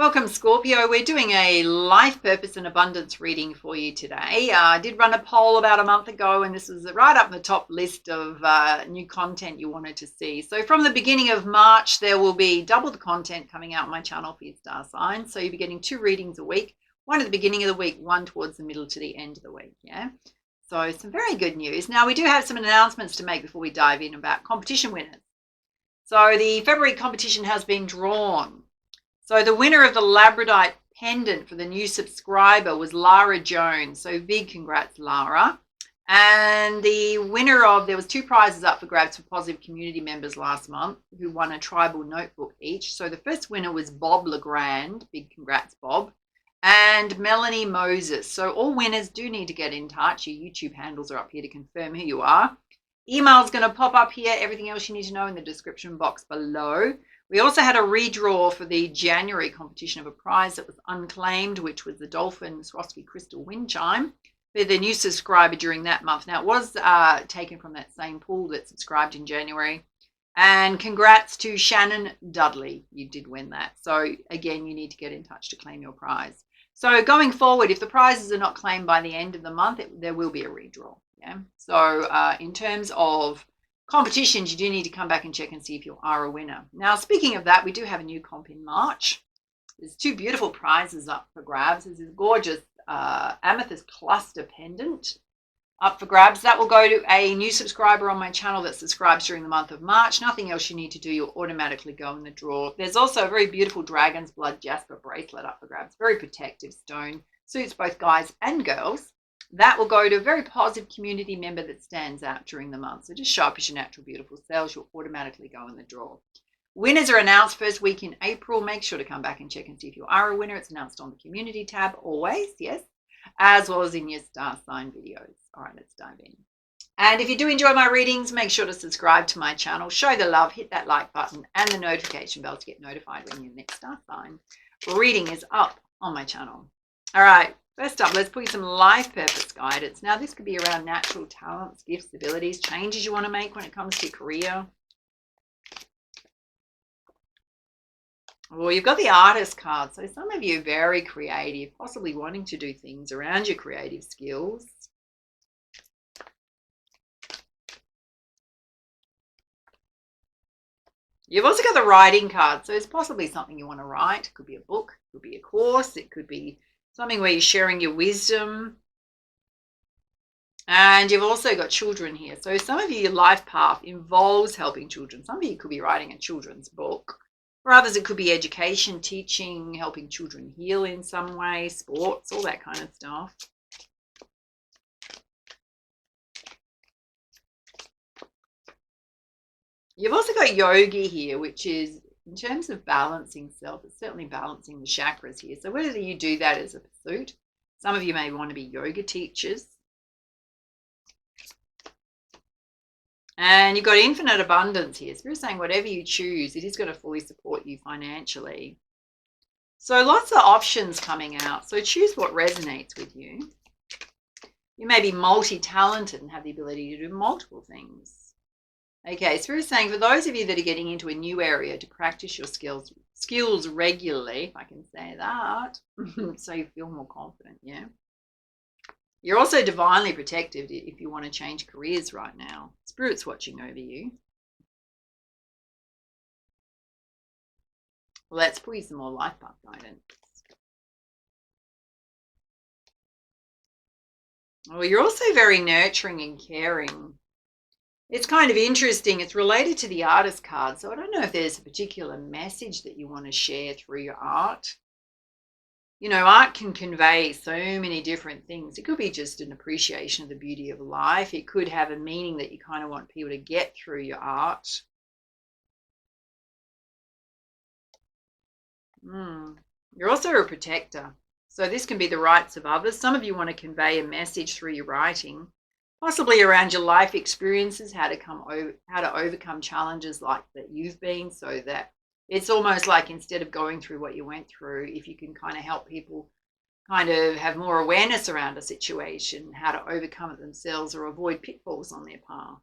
Welcome, Scorpio. We're doing a life purpose and abundance reading for you today. I did run a poll about a month ago, and this was right up in the top list of new content you wanted to see. So from the beginning of March, there will be double the content coming out on my channel for your star sign. So you'll be getting 2 readings a week, one at the beginning of the week, one towards the middle to the end of the week. Yeah. So some very good news. Now, we do have some announcements to make before we dive in about competition winners. So the February competition has been drawn. So the winner of the Labradorite pendant for the new subscriber was Lara Jones. So big congrats, Lara. And the winner of, there was 2 prizes up for grabs for positive community members last month who won a tribal notebook each. So the first winner was Bob Legrand. Big congrats, Bob. And Melanie Moses. So all winners do need to get in touch. Your YouTube handles are up here to confirm who you are. Email's going to pop up here. Everything else you need to know in the description box below. We also had a redraw for the January competition of a prize that was unclaimed, which was the Dolphin Swarovski Crystal Wind Chime for the new subscriber during that month. Now, it was taken from that same pool that subscribed in January. And congrats to Shannon Dudley. You did win that. So, again, you need to get in touch to claim your prize. So, going forward, if the prizes are not claimed by the end of the month, there will be a redraw. Yeah. So, in terms of competitions, you do need to come back and check and see if you are a winner. Now, speaking of that, we do have a new comp in March. There's 2 beautiful prizes up for grabs. There's this gorgeous amethyst cluster pendant up for grabs. That will go to a new subscriber on my channel that subscribes during the month of March. Nothing else you need to do. You'll automatically go in the draw. There's also a very beautiful dragon's blood jasper bracelet up for grabs. Very protective stone. Suits both guys and girls. That will go to a very positive community member that stands out during the month. So just show up as your natural, beautiful selves. You'll automatically go in the draw. Winners are announced first week in April. Make sure to come back and check and see if you are a winner. It's announced on the community tab always, yes, as well as in your star sign videos. All right, let's dive in. And if you do enjoy my readings, make sure to subscribe to my channel. Show the love, hit that like button and the notification bell to get notified when your next star sign reading is up on my channel. All right. First up, let's put you some life purpose guidance. Now, this could be around natural talents, gifts, abilities, changes you want to make when it comes to your career. Well, you've got the artist card. So some of you are very creative, possibly wanting to do things around your creative skills. You've also got the writing card. So it's possibly something you want to write. It could be a book, it could be a course, it could be something where you're sharing your wisdom. And you've also got children here. So some of you, your life path involves helping children. Some of you could be writing a children's book. For others, it could be education, teaching, helping children heal in some way, sports, all that kind of stuff. You've also got yogi here, which is, in terms of balancing self, it's certainly balancing the chakras here. So whether you do that as a pursuit, some of you may want to be yoga teachers. And you've got infinite abundance here. So you're saying whatever you choose, it is going to fully support you financially. So lots of options coming out. So choose what resonates with you. You may be multi-talented and have the ability to do multiple things. Okay, so we're saying for those of you that are getting into a new area to practice your skills regularly, if I can say that, so you feel more confident, yeah. You're also divinely protected if you want to change careers right now. Spirit's watching over you. Let's put you some more life path guidance. Well, you're also very nurturing and caring. It's kind of interesting. It's related to the artist card. So I don't know if there's a particular message that you want to share through your art. You know, art can convey so many different things. It could be just an appreciation of the beauty of life. It could have a meaning that you kind of want people to get through your art. You're also a protector. So this can be the rights of others. Some of you want to convey a message through your writing. Possibly around your life experiences, how to overcome challenges like that you've been, so that it's almost like instead of going through what you went through, if you can kind of help people kind of have more awareness around a situation, how to overcome it themselves or avoid pitfalls on their path.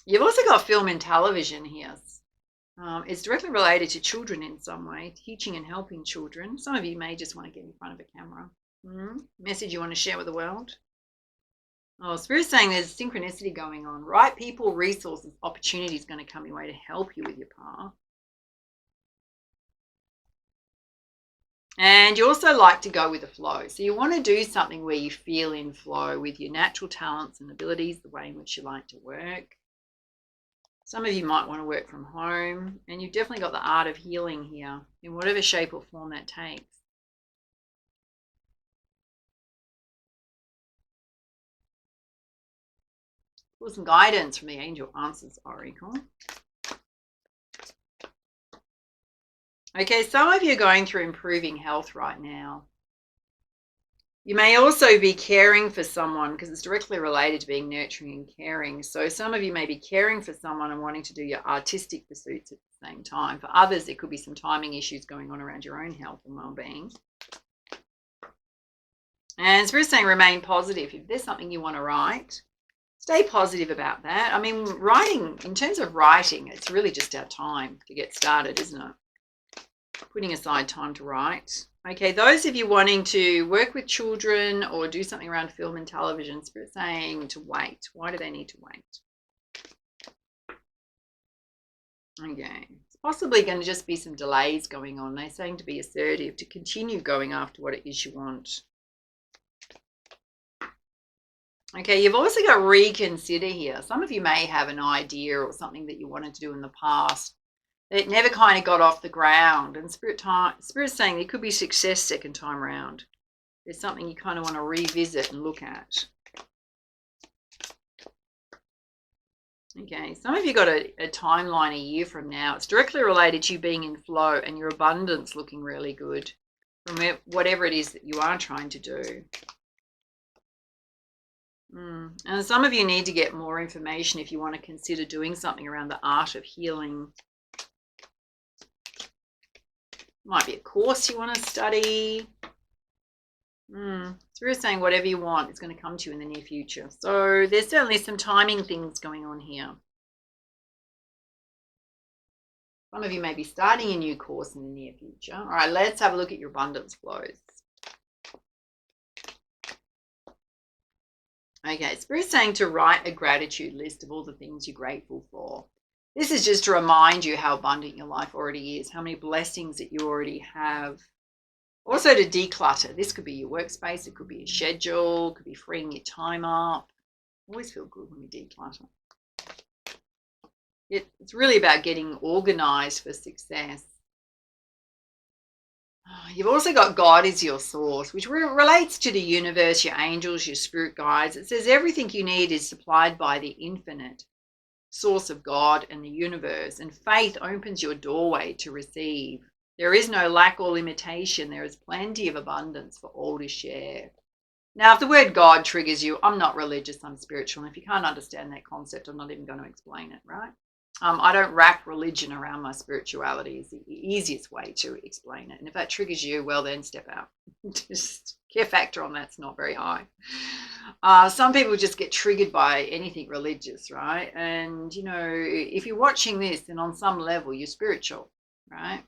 You've also got film and television here. It's directly related to children in some way, teaching and helping children. Some of you may just want to get in front of a camera. Message you want to share with the world? Oh, Spirit's saying there's synchronicity going on. Right people, resources, opportunities going to come your way to help you with your path. And you also like to go with the flow. So you want to do something where you feel in flow with your natural talents and abilities, the way in which you like to work. Some of you might want to work from home, and you've definitely got the art of healing here in whatever shape or form that takes. Pull some guidance from the Angel Answers Oracle. Okay, some of you are going through improving health right now. You may also be caring for someone because it's directly related to being nurturing and caring. So some of you may be caring for someone and wanting to do your artistic pursuits at the same time. For others, there could be some timing issues going on around your own health and well-being. And Spirit's saying remain positive. If there's something you want to write, stay positive about that. I mean, writing, in terms of writing, it's really just our time to get started, isn't it? Putting aside time to write. Okay, those of you wanting to work with children or do something around film and television, Spirit's saying to wait. Why do they need to wait? Okay, it's possibly going to just be some delays going on. They're saying to be assertive, to continue going after what it is you want. Okay, you've also got reconsider here. Some of you may have an idea or something that you wanted to do in the past. It never kind of got off the ground. And Spirit's saying there could be success second time around. There's something you kind of want to revisit and look at. Okay, some of you got a timeline a year from now. It's directly related to you being in flow and your abundance looking really good from whatever it is that you are trying to do. And some of you need to get more information if you want to consider doing something around the art of healing. Might be a course you want to study. Spirit's saying whatever you want is going to come to you in the near future. So there's certainly some timing things going on here. Some of you may be starting a new course in the near future. All right, let's have a look at your abundance flows. Okay, Spirit's saying to write a gratitude list of all the things you're grateful for. This is just to remind you how abundant your life already is, how many blessings that you already have. Also to declutter. This could be your workspace, it could be your schedule, it could be freeing your time up. Always feel good when we declutter. It's really about getting organized for success. You've also got God is your source, which relates to the universe, your angels, your spirit guides. It says everything you need is supplied by the infinite source of God and the universe, and faith opens your doorway to receive. There is no lack or limitation. There is plenty of abundance for all to share. Now, if the word God triggers you, I'm not religious, I'm spiritual. And if you can't understand that concept, I'm not even going to explain it, right? I don't wrap religion around my spirituality. Is the easiest way to explain it. And if that triggers you, well, then step out. Just care factor on that's not very high. Some people just get triggered by anything religious, right? And, you know, if you're watching this, then on some level, you're spiritual, right?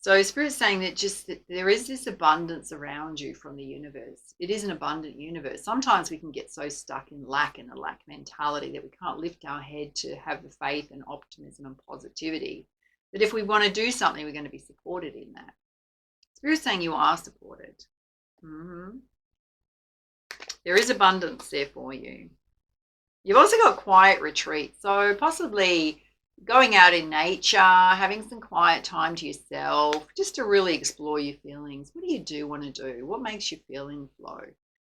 So Spirit's saying that there is this abundance around you from the universe. It is an abundant universe. Sometimes we can get so stuck in lack and a lack mentality that we can't lift our head to have the faith and optimism and positivity. That if we want to do something, we're going to be supported in that. Spirit's saying you are supported. There is abundance there for you. You've also got quiet retreats. So possibly going out in nature, having some quiet time to yourself, just to really explore your feelings. What do you want to do? What makes you feel in flow?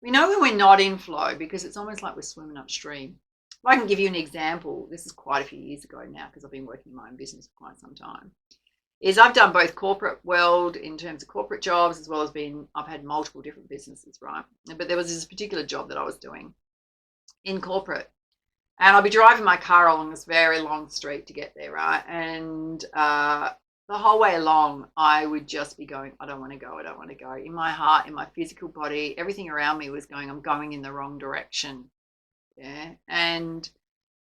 We know when we're not in flow because it's almost like we're swimming upstream. If I can give you an example, this is quite a few years ago now because I've been working in my own business for quite some time, is I've done both corporate world in terms of corporate jobs as well as I've had multiple different businesses, right? But there was this particular job that I was doing in corporate. And I'll be driving my car along this very long street to get there, right? And the whole way along, I would just be going, I don't want to go, I don't want to go. In my heart, in my physical body, everything around me was going, I'm going in the wrong direction. Yeah. And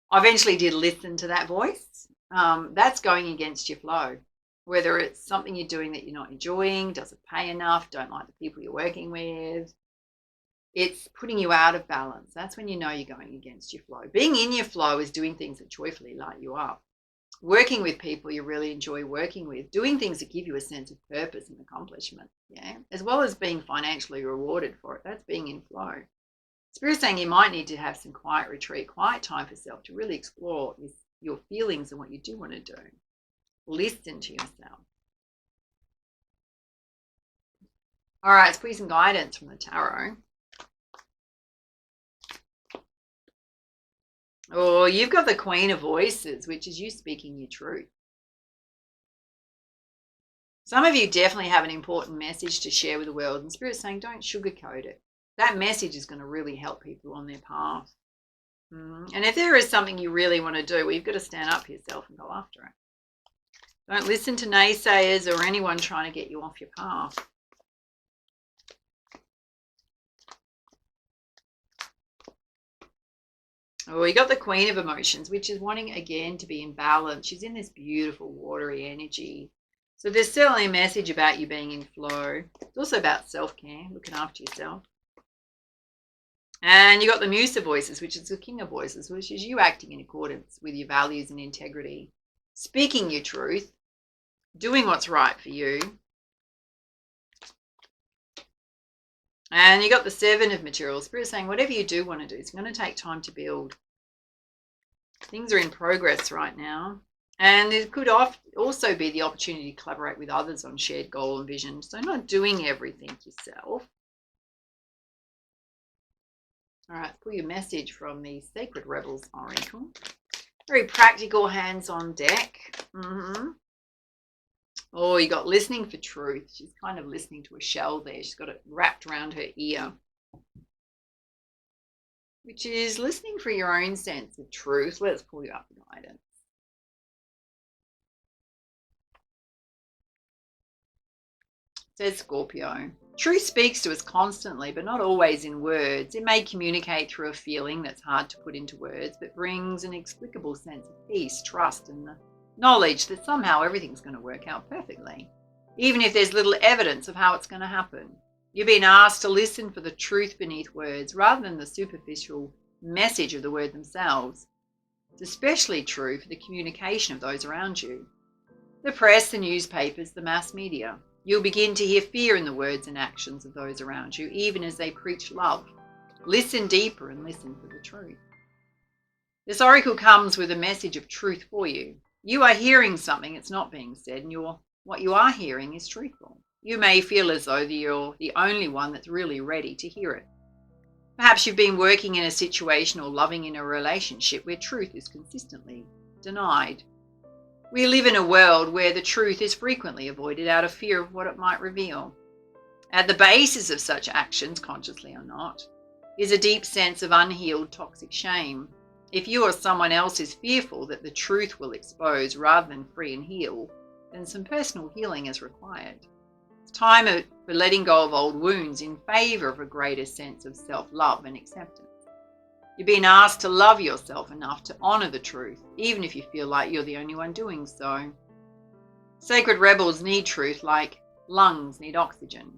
I eventually did listen to that voice. that's going against your flow. Whether it's something you're doing that you're not enjoying, doesn't pay enough, don't like the people you're working with, it's putting you out of balance. That's when you know you're going against your flow. Being in your flow is doing things that joyfully light you up. Working with people you really enjoy working with, doing things that give you a sense of purpose and accomplishment, as well as being financially rewarded for it. That's being in flow. Spirit's saying you might need to have some quiet retreat, quiet time for self to really explore your feelings and what you do want to do. Listen to yourself. All right, let's put some guidance from the tarot. Oh, you've got the Queen of Voices, which is you speaking your truth. Some of you definitely have an important message to share with the world, and Spirit's saying don't sugarcoat it. That message is going to really help people on their path. And if there is something you really want to do, well, you've got to stand up for yourself and go after it. Don't listen to naysayers or anyone trying to get you off your path. Oh, you got the Queen of Emotions, which is wanting, again, to be in balance. She's in this beautiful watery energy. So there's certainly a message about you being in flow. It's also about self-care, looking after yourself. And you got the Muse of Voices, which is the King of Voices, which is you acting in accordance with your values and integrity, speaking your truth, doing what's right for you. And you got the Seven of Materials. Spirit saying whatever you do want to do, it's going to take time to build. Things are in progress right now. And there could also be the opportunity to collaborate with others on shared goal and vision. So not doing everything yourself. All right, pull your message from the Sacred Rebels Oracle. Very practical, hands-on deck. Oh, you got listening for truth. She's kind of listening to a shell there. She's got it wrapped around her ear, which is listening for your own sense of truth. Let's pull you up the guidance. It says Scorpio. Truth speaks to us constantly, but not always in words. It may communicate through a feeling that's hard to put into words, but brings an inexplicable sense of peace, trust, and the knowledge that somehow everything's going to work out perfectly, even if there's little evidence of how it's going to happen. You've been asked to listen for the truth beneath words rather than the superficial message of the word themselves. It's especially true for the communication of those around you. The press, the newspapers, the mass media. You'll begin to hear fear in the words and actions of those around you, even as they preach love. Listen deeper and listen for the truth. This oracle comes with a message of truth for you. You are hearing something that's not being said, and what you are hearing is truthful. You may feel as though you're the only one that's really ready to hear it. Perhaps you've been working in a situation or loving in a relationship where truth is consistently denied. We live in a world where the truth is frequently avoided out of fear of what it might reveal. At the basis of such actions, consciously or not, is a deep sense of unhealed toxic shame. If you or someone else is fearful that the truth will expose rather than free and heal, then some personal healing is required. It's time for letting go of old wounds in favor of a greater sense of self-love and acceptance. You've been asked to love yourself enough to honor the truth, even if you feel like you're the only one doing so. Sacred rebels need truth like lungs need oxygen.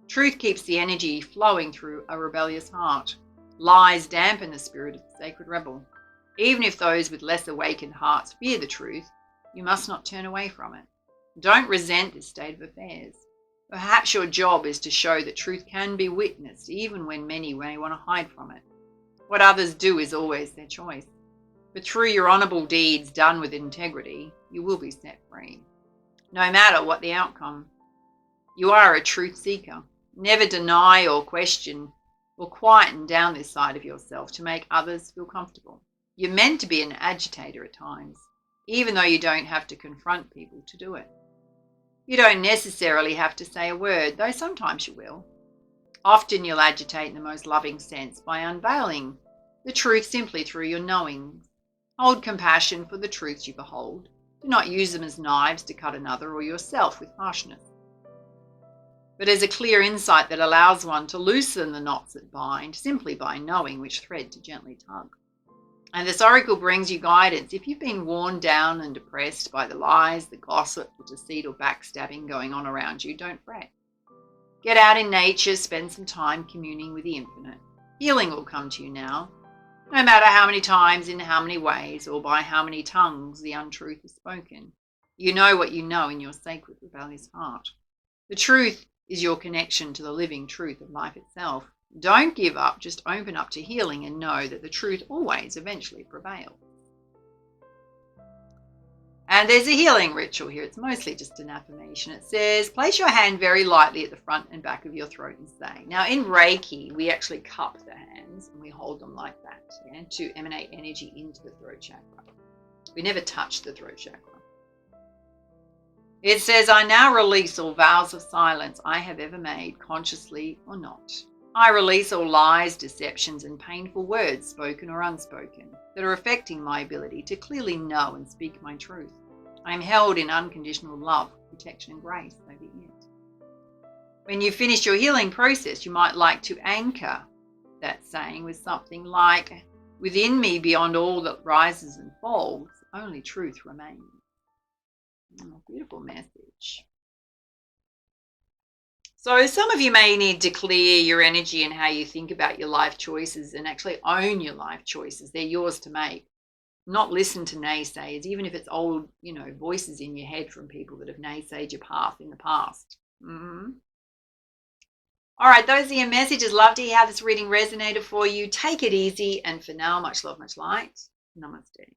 Truth keeps the energy flowing through a rebellious heart. Lies dampen the spirit of the sacred rebel. Even if those with less awakened hearts fear the truth, you must not turn away from it. Don't resent this state of affairs. Perhaps your job is to show that truth can be witnessed, even when many may want to hide from it. What others do is always their choice. But through your honourable deeds done with integrity, you will be set free. No matter what the outcome. You are a truth seeker. Never deny or question or quieten down this side of yourself to make others feel comfortable. You're meant to be an agitator at times, even though you don't have to confront people to do it. You don't necessarily have to say a word, though sometimes you will. Often you'll agitate in the most loving sense by unveiling the truth simply through your knowings. Hold compassion for the truths you behold. Do not use them as knives to cut another or yourself with harshness, but as a clear insight that allows one to loosen the knots that bind simply by knowing which thread to gently tug. And this oracle brings you guidance. If you've been worn down and depressed by the lies, the gossip, the deceit or backstabbing going on around you, don't fret. Get out in nature, spend some time communing with the infinite. Healing will come to you now, no matter how many times, in how many ways, or by how many tongues the untruth is spoken. You know what you know in your sacred, rebellious heart. The truth is your connection to the living truth of life itself. Don't give up, just open up to healing and know that the truth always eventually prevails. And there's a healing ritual here. It's mostly just an affirmation. It says, place your hand very lightly at the front and back of your throat and say. Now in Reiki, we actually cup the hands and we hold them like that, yeah, to emanate energy into the throat chakra. We never touch the throat chakra. It says, I now release all vows of silence I have ever made, consciously or not. I release all lies, deceptions, and painful words, spoken or unspoken, that are affecting my ability to clearly know and speak my truth. I am held in unconditional love, protection, and grace over it. When you finish your healing process, you might like to anchor that saying with something like, within me, beyond all that rises and falls, only truth remains. Oh, beautiful message. So some of you may need to clear your energy and how you think about your life choices and actually own your life choices. They're yours to make. Not listen to naysayers, even if it's old, voices in your head from people that have naysayed your path in the past. All right, those are your messages. Love to hear how this reading resonated for you. Take it easy. And for now, much love, much light. Namaste.